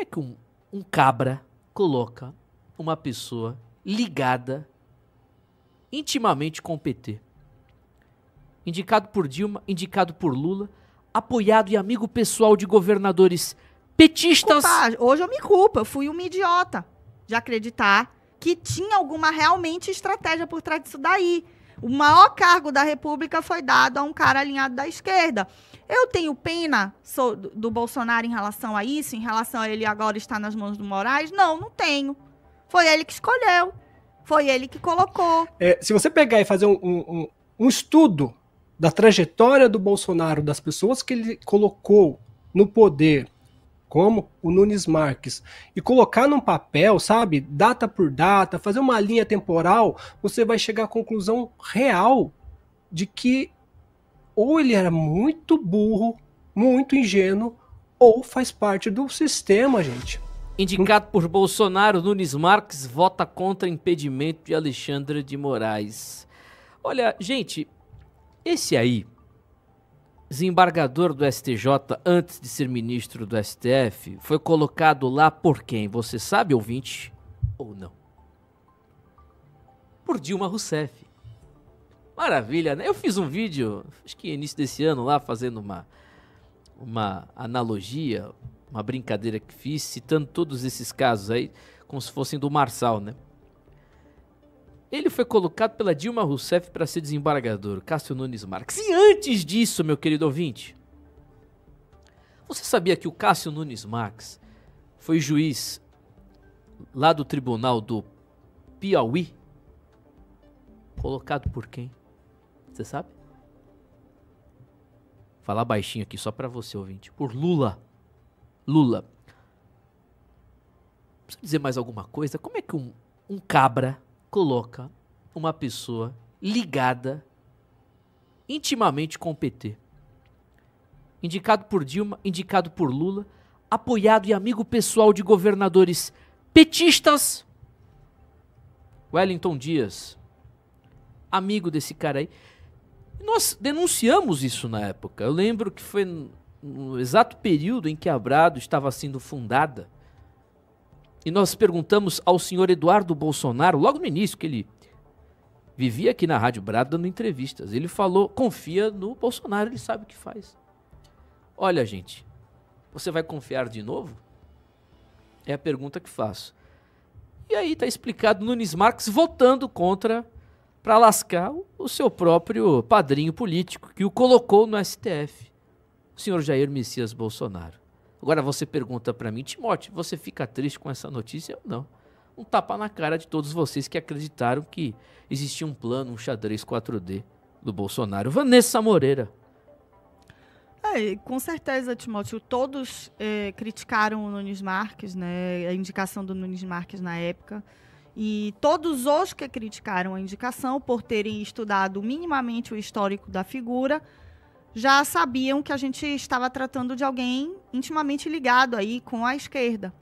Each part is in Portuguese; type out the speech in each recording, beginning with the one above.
como é que um cabra coloca uma pessoa ligada intimamente com o PT? Indicado por Dilma, indicado por Lula, apoiado e amigo pessoal de governadores petistas. Hoje eu me culpo, eu fui uma idiota de acreditar que tinha alguma realmente estratégia por trás disso daí. O maior cargo da República foi dado a um cara alinhado da esquerda. Eu tenho pena do Bolsonaro em relação a isso, em relação a ele agora estar nas mãos do Moraes? Não tenho. Foi ele que escolheu. Foi ele que colocou. Se você pegar e fazer um estudo da trajetória do Bolsonaro, das pessoas que ele colocou no poder, como o Nunes Marques, e colocar num papel, sabe, data por data, fazer uma linha temporal, você vai chegar à conclusão real de que ou ele era muito burro, muito ingênuo, ou faz parte do sistema, gente. Indicado por Bolsonaro, Nunes Marques vota contra impedimento de Alexandre de Moraes. Olha, gente, esse aí, desembargador do STJ antes de ser ministro do STF, foi colocado lá por quem? Você sabe, ouvinte, ou não? Por Dilma Rousseff. Maravilha, né? Eu fiz um vídeo, acho que início desse ano lá, fazendo uma analogia, uma brincadeira que fiz, citando todos esses casos aí, como se fossem do Marçal, né? Ele foi colocado pela Dilma Rousseff para ser desembargador, Cássio Nunes Marques. E antes disso, meu querido ouvinte, você sabia que o Cássio Nunes Marques foi juiz lá do Tribunal do Piauí? Colocado por quem? Você sabe? Falar baixinho aqui só para você, ouvinte. Por Lula. Lula. Precisa dizer mais alguma coisa? Como é que um cabra coloca uma pessoa ligada intimamente com o PT? Indicado por Dilma, indicado por Lula, apoiado e amigo pessoal de governadores petistas. Wellington Dias, amigo desse cara aí. Nós denunciamos isso na época. Eu lembro que foi no exato período em que a Abrado estava sendo fundada. E nós perguntamos ao senhor Eduardo Bolsonaro, logo no início, que ele vivia aqui na Rádio Brado dando entrevistas. Ele falou, confia no Bolsonaro, ele sabe o que faz. Olha, gente, você vai confiar de novo? É a pergunta que faço. E aí está explicado Nunes Marques votando contra, para lascar o seu próprio padrinho político, que o colocou no STF, o senhor Jair Messias Bolsonaro. Agora você pergunta para mim, Timóteo, você fica triste com essa notícia? Eu não. Um tapa na cara de todos vocês que acreditaram que existia um plano, um xadrez 4D do Bolsonaro. Vanessa Moreira. Com certeza, Timóteo. Todos criticaram o Nunes Marques, né, a indicação do Nunes Marques na época. E todos os que criticaram a indicação, por terem estudado minimamente o histórico da figura, já sabiam que a gente estava tratando de alguém intimamente ligado aí com a esquerda.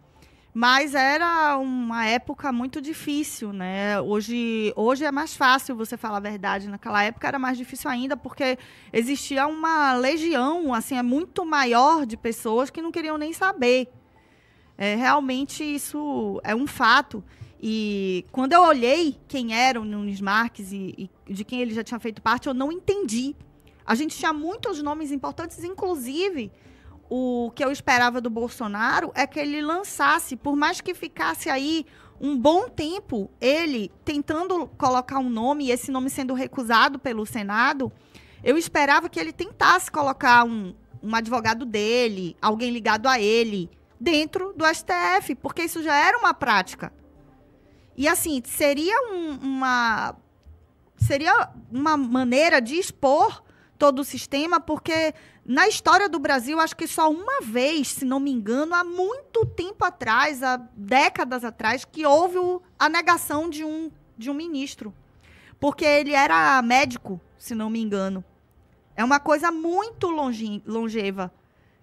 Mas era uma época muito difícil, né? Hoje é mais fácil você falar a verdade. Naquela época era mais difícil ainda, porque existia uma legião, assim, muito maior de pessoas que não queriam nem saber. Realmente isso é um fato. E quando eu olhei quem era o Nunes Marques e de quem ele já tinha feito parte, eu não entendi. A gente tinha muitos nomes importantes, inclusive o que eu esperava do Bolsonaro é que ele lançasse, por mais que ficasse aí um bom tempo, ele tentando colocar um nome e esse nome sendo recusado pelo Senado, eu esperava que ele tentasse colocar um advogado dele, alguém ligado a ele, dentro do STF, porque isso já era uma prática. E assim, seria uma maneira de expor todo o sistema, porque na história do Brasil, acho que só uma vez, se não me engano, há muito tempo atrás, há décadas atrás, que houve a negação de um ministro. Porque ele era médico, se não me engano. É uma coisa muito longeva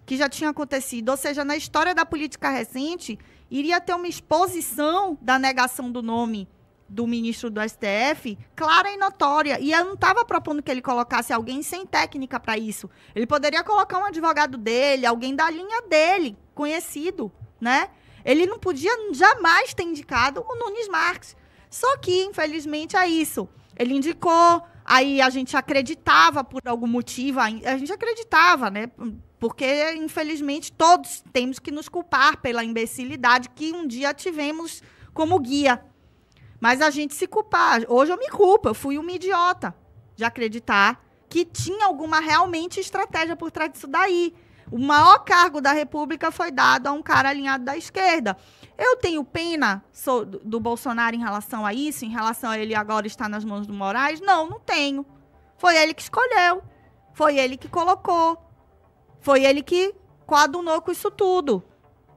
que já tinha acontecido. Ou seja, na história da política recente, iria ter uma exposição da negação do nome do ministro do STF, clara e notória. E eu não estava propondo que ele colocasse alguém sem técnica para isso. Ele poderia colocar um advogado dele, alguém da linha dele, conhecido, né? Ele não podia jamais ter indicado o Nunes Marques. Só que, infelizmente, é isso. Ele indicou, aí a gente acreditava por algum motivo, a gente acreditava, né? Porque, infelizmente, todos temos que nos culpar pela imbecilidade que um dia tivemos como guia. Mas a gente se culpar. Hoje eu me culpo, eu fui uma idiota de acreditar que tinha alguma realmente estratégia por trás disso daí. O maior cargo da República foi dado a um cara alinhado da esquerda. Eu tenho pena do Bolsonaro em relação a isso, em relação a ele agora estar nas mãos do Moraes? Não, não tenho. Foi ele que escolheu. Foi ele que colocou. Foi ele que coadunou com isso tudo.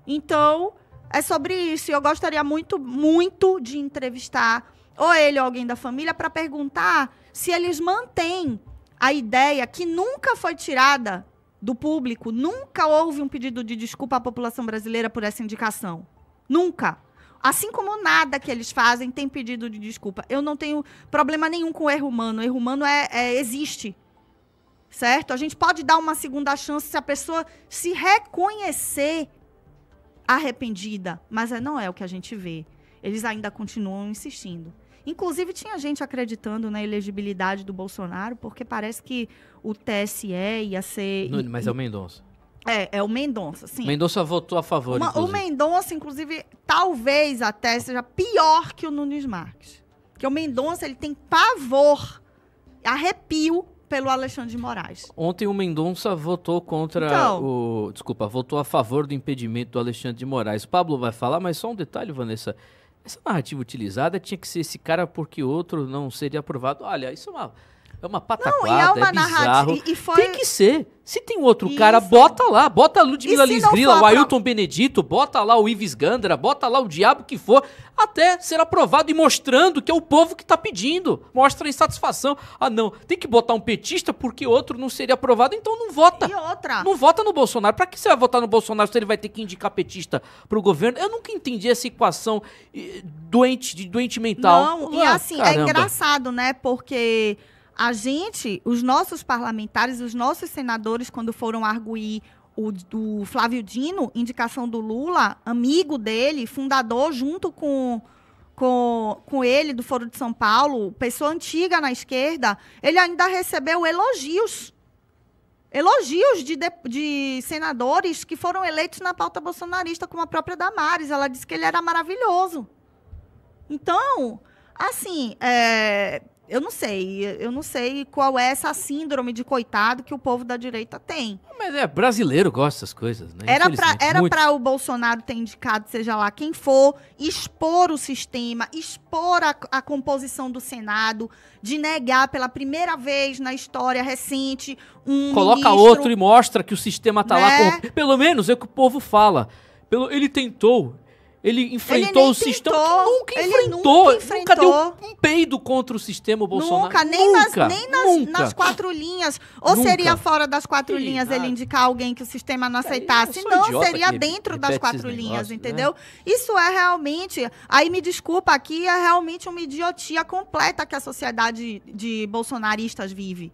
Então, é sobre isso. Eu gostaria muito, muito de entrevistar ou ele ou alguém da família para perguntar se eles mantêm a ideia que nunca foi tirada do público, nunca houve um pedido de desculpa à população brasileira por essa indicação. Nunca. Assim como nada que eles fazem tem pedido de desculpa. Eu não tenho problema nenhum com o erro humano. O erro humano existe. Certo? A gente pode dar uma segunda chance se a pessoa se reconhecer arrependida. Mas não é o que a gente vê. Eles ainda continuam insistindo. Inclusive, tinha gente acreditando na elegibilidade do Bolsonaro, porque parece que o TSE ia ser... Mas é o Mendonça. É o Mendonça, sim. Mendonça votou a favor, O Mendonça, inclusive, talvez até seja pior que o Nunes Marques. Porque o Mendonça, ele tem pavor, arrepio pelo Alexandre de Moraes. Ontem o Mendonça votou votou a favor do impedimento do Alexandre de Moraes. Pablo vai falar, mas só um detalhe, Vanessa. Essa narrativa utilizada tinha que ser esse cara porque outro não seria aprovado. Olha, isso é uma pataquada, é bizarro. Tem que ser. Se tem outro cara, bota lá. Bota a Ludmila Liz Grila, o Ailton Benedito, bota lá o Ives Gandra, bota lá o diabo que for, até ser aprovado e mostrando que é o povo que tá pedindo. Mostra a insatisfação. Ah, não, tem que botar um petista porque outro não seria aprovado, então não vota. E outra? Não vota no Bolsonaro. Pra que você vai votar no Bolsonaro se ele vai ter que indicar petista pro governo? Eu nunca entendi essa equação doente mental. Não, e assim, caramba. É engraçado, né, porque... os nossos parlamentares, os nossos senadores, quando foram arguir o Flávio Dino, indicação do Lula, amigo dele, fundador junto com ele do Foro de São Paulo, pessoa antiga na esquerda, ele ainda recebeu elogios de senadores que foram eleitos na pauta bolsonarista, como a própria Damares. Ela disse que ele era maravilhoso. Então, assim, eu não sei qual é essa síndrome de coitado que o povo da direita tem. Mas brasileiro gosta dessas coisas, né? Era para o Bolsonaro ter indicado, seja lá quem for, expor o sistema, expor a composição do Senado, de negar pela primeira vez na história recente Coloca outro e mostra que o sistema tá lá. Pelo menos é o que o povo fala. Ele tentou... Ele enfrentou o sistema que nunca enfrentou. Nunca deu um peido contra o sistema Bolsonaro. Nem nas quatro linhas. Ou seria fora das quatro linhas ele indicar alguém que o sistema não aceitasse? Não, seria dentro das quatro linhas, entendeu? Né? Isso é realmente... Aí me desculpa, aqui é realmente uma idiotia completa que a sociedade de bolsonaristas vive.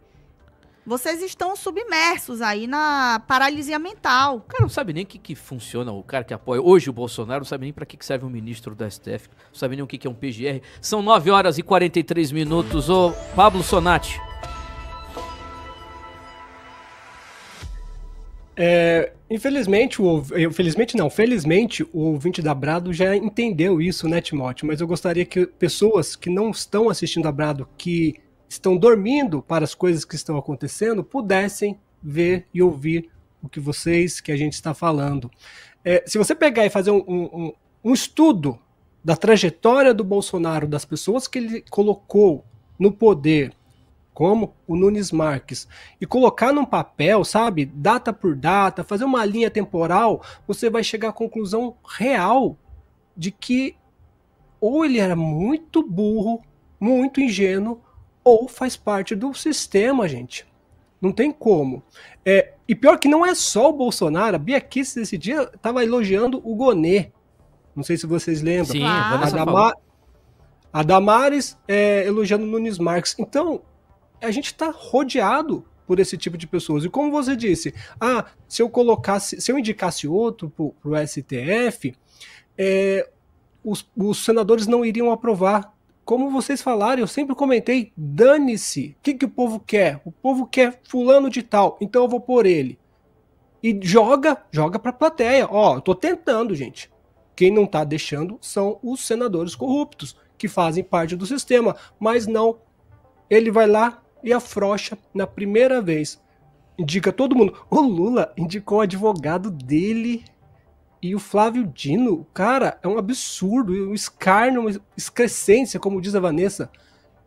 Vocês estão submersos aí na paralisia mental. O cara não sabe nem o que funciona, o cara que apoia hoje o Bolsonaro não sabe nem para que serve um ministro do STF, não sabe nem o que é um PGR. São 9 horas e 43 minutos. Ô, Pablo Sonati. Felizmente o ouvinte da Brado já entendeu isso, né, Timóteo? Mas eu gostaria que pessoas que não estão assistindo a Brado, que estão dormindo para as coisas que estão acontecendo, pudessem ver e ouvir o que a gente está falando. Se você pegar e fazer um estudo da trajetória do Bolsonaro, das pessoas que ele colocou no poder, como o Nunes Marques, e colocar num papel, sabe, data por data, fazer uma linha temporal, você vai chegar à conclusão real de que ou ele era muito burro, muito ingênuo, ou faz parte do sistema, gente. Não tem como. E pior que não é só o Bolsonaro. A Bia Kicis, esse dia, estava elogiando o Gonê. Não sei se vocês lembram. Sim, a Damares elogiando o Nunes Marques. Então, a gente está rodeado por esse tipo de pessoas. E como você disse, se eu indicasse outro pro STF, os senadores não iriam aprovar. Como vocês falaram, eu sempre comentei, dane-se. O que o povo quer? O povo quer fulano de tal, então eu vou por ele. E joga pra plateia. Ó, eu tô tentando, gente. Quem não tá deixando são os senadores corruptos, que fazem parte do sistema. Mas não, ele vai lá e afrouxa na primeira vez. Indica todo mundo. O Lula indicou o advogado dele e o Flávio Dino. Cara, é um absurdo, um escárnio, uma excrescência, como diz a Vanessa.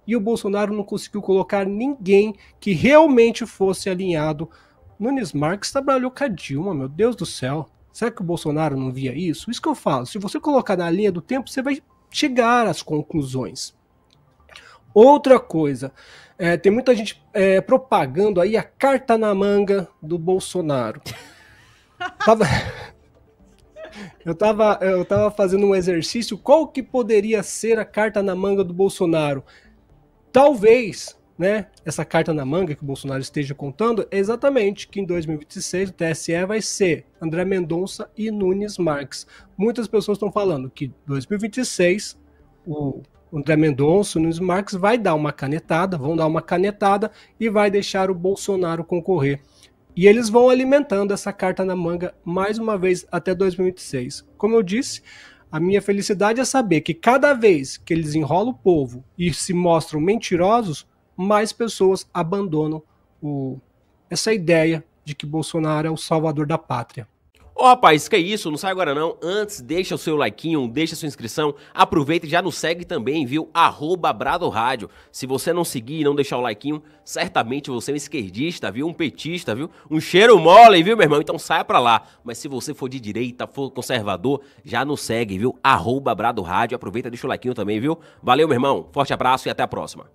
E o Bolsonaro não conseguiu colocar ninguém que realmente fosse alinhado. Nunes Marques trabalhou com a Dilma, meu Deus do céu. Será que o Bolsonaro não via isso? Isso que eu falo. Se você colocar na linha do tempo, você vai chegar às conclusões. Outra coisa, tem muita gente propagando aí a carta na manga do Bolsonaro. Eu tava fazendo um exercício, qual que poderia ser a carta na manga do Bolsonaro? Talvez, né, essa carta na manga que o Bolsonaro esteja contando é exatamente que em 2026 o TSE vai ser André Mendonça e Nunes Marques. Muitas pessoas estão falando que em 2026 o André Mendonça e Nunes Marques vão dar uma canetada e vai deixar o Bolsonaro concorrer. E eles vão alimentando essa carta na manga mais uma vez até 2026. Como eu disse, a minha felicidade é saber que cada vez que eles enrolam o povo e se mostram mentirosos, mais pessoas abandonam essa ideia de que Bolsonaro é o salvador da pátria. Ô rapaz, que isso, não sai agora não. Antes, deixa o seu likeinho, deixa a sua inscrição. Aproveita e já nos segue também, viu? @BradoRádio. Se você não seguir e não deixar o likeinho, certamente você é um esquerdista, viu? Um petista, viu? Um cheiro mole, viu, meu irmão? Então saia pra lá. Mas se você for de direita, for conservador, já nos segue, viu? @BradoRádio. Aproveita e deixa o likeinho também, viu? Valeu, meu irmão. Forte abraço e até a próxima.